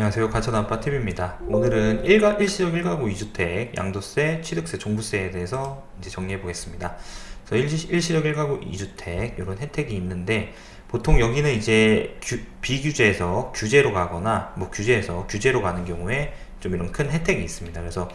안녕하세요. 가천아빠TV입니다. 오늘은 일시적 1가구 2주택 양도세, 취득세, 종부세에 대해서 이제 정리해 보겠습니다. 그래서 일시적 1가구 2주택 이런 혜택이 있는데, 보통 여기는 이제 비규제에서 규제로 가거나 규제에서 규제로 가는 경우에 좀 이런 큰 혜택이 있습니다. 그래서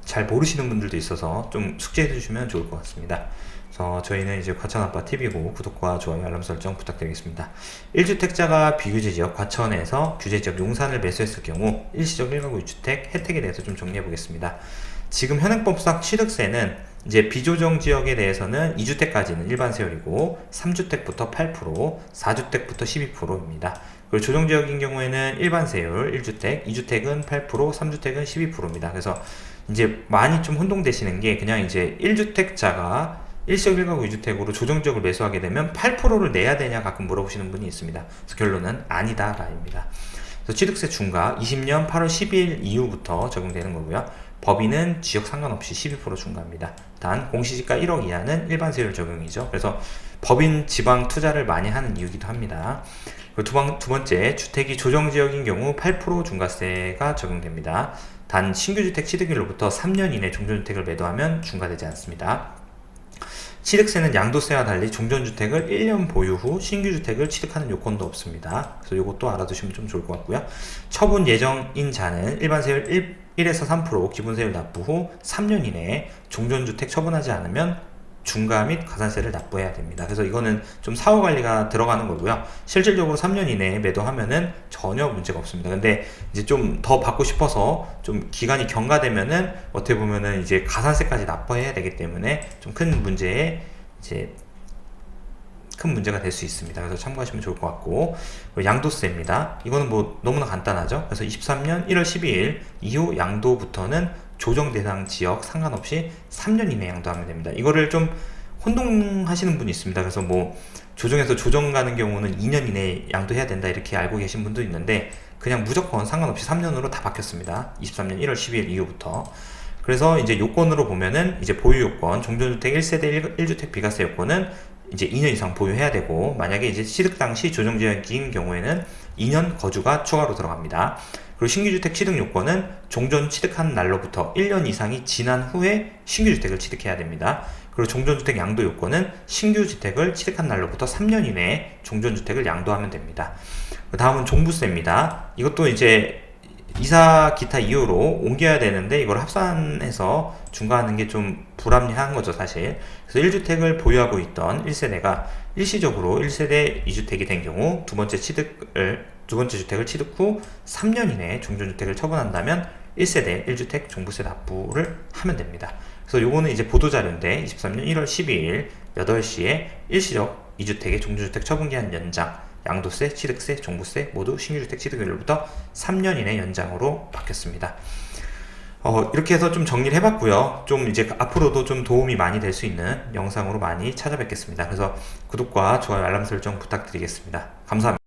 잘 모르시는 분들도 있어서 좀 숙지해 주시면 좋을 것 같습니다. 그래서 저희는 이제 과천아빠TV고 구독과 좋아요, 알람 설정 부탁드리겠습니다. 1주택자가 비규제 지역 과천에서 규제 지역 용산을 매수했을 경우 일시적 1가구 2주택 혜택에 대해서 좀 정리해 보겠습니다. 지금 현행법상 취득세는 이제 비조정 지역에 대해서는 2주택까지는 일반 세율이고 3주택부터 8%, 4주택부터 12%입니다. 그리고 조정 지역인 경우에는 일반 세율 1주택, 2주택은 8%, 3주택은 12%입니다. 그래서 이제 많이 좀 혼동되시는 게, 그냥 이제 1주택자가 일시적 1가구 2주택으로 조정지역을 매수하게 되면 8%를 내야 되냐 가끔 물어보시는 분이 있습니다. 그래서 결론은 아니다 라입니다. 그래서 취득세 중과 20년 8월 12일 이후부터 적용되는 거고요. 법인은 지역 상관없이 12% 중과합니다. 단 공시지가 1억 이하는 일반 세율 적용이죠. 그래서 법인 지방 투자를 많이 하는 이유기도 합니다. 그리고 두 번째, 주택이 조정지역인 경우 8% 중과세가 적용됩니다. 단 신규주택 취득일로부터 3년 이내 종전주택을 매도하면 중과되지 않습니다. 취득세는 양도세와 달리 종전주택을 1년 보유 후 신규주택을 취득하는 요건도 없습니다. 그래서 이것도 알아두시면 좀 좋을 것 같고요. 처분 예정인 자는 일반세율 1에서 3% 기본세율 납부 후 3년 이내에 종전주택 처분하지 않으면 중과 및 가산세를 납부해야 됩니다. 그래서 이거는 좀 사후관리가 들어가는 거고요. 실질적으로 3년 이내에 매도하면은 전혀 문제가 없습니다. 근데 이제 좀 더 받고 싶어서 좀 기간이 경과되면은 어떻게 보면은 이제 가산세까지 납부해야 되기 때문에 좀 큰 문제가 될 수 있습니다. 그래서 참고하시면 좋을 것 같고, 양도세입니다. 이거는 너무나 간단하죠. 그래서 23년 1월 12일 이후 양도부터는 조정 대상 지역 상관없이 3년 이내 양도하면 됩니다. 이거를 좀 혼동하시는 분이 있습니다. 그래서 조정에서 조정 가는 경우는 2년 이내에 양도해야 된다 이렇게 알고 계신 분도 있는데, 그냥 무조건 상관없이 3년으로 다 바뀌었습니다. 23년 1월 12일 이후부터. 그래서 이제 요건으로 보면은 이제 보유 요건, 종전주택 1세대 1주택 비과세 요건은 이제 2년 이상 보유해야 되고, 만약에 이제 취득 당시 조정지역인 경우에는 2년 거주가 추가로 들어갑니다. 그리고 신규주택 취득 요건은 종전 취득한 날로부터 1년 이상이 지난 후에 신규주택을 취득해야 됩니다. 그리고 종전주택 양도 요건은 신규주택을 취득한 날로부터 3년 이내에 종전주택을 양도하면 됩니다. 다음은 종부세입니다. 이것도 이제 이사 기타 이유로 옮겨야 되는데, 이걸 합산해서 중과하는 게 좀 불합리한 거죠, 사실. 그래서 1주택을 보유하고 있던 1세대가 일시적으로 1세대 2주택이 된 경우 두 번째 주택을 취득 후 3년 이내에 종전주택을 처분한다면 1세대 1주택 종부세 납부를 하면 됩니다. 그래서 요거는 이제 보도자료인데, 23년 1월 12일 8시에 일시적 2주택의 종전주택 처분기한 연장, 양도세, 취득세, 종부세 모두 신규주택 취득일로부터 3년 이내 연장으로 바뀌었습니다. 이렇게 해서 좀 정리를 해봤고요. 좀 이제 앞으로도 좀 도움이 많이 될 수 있는 영상으로 많이 찾아뵙겠습니다. 그래서 구독과 좋아요, 알람 설정 부탁드리겠습니다. 감사합니다.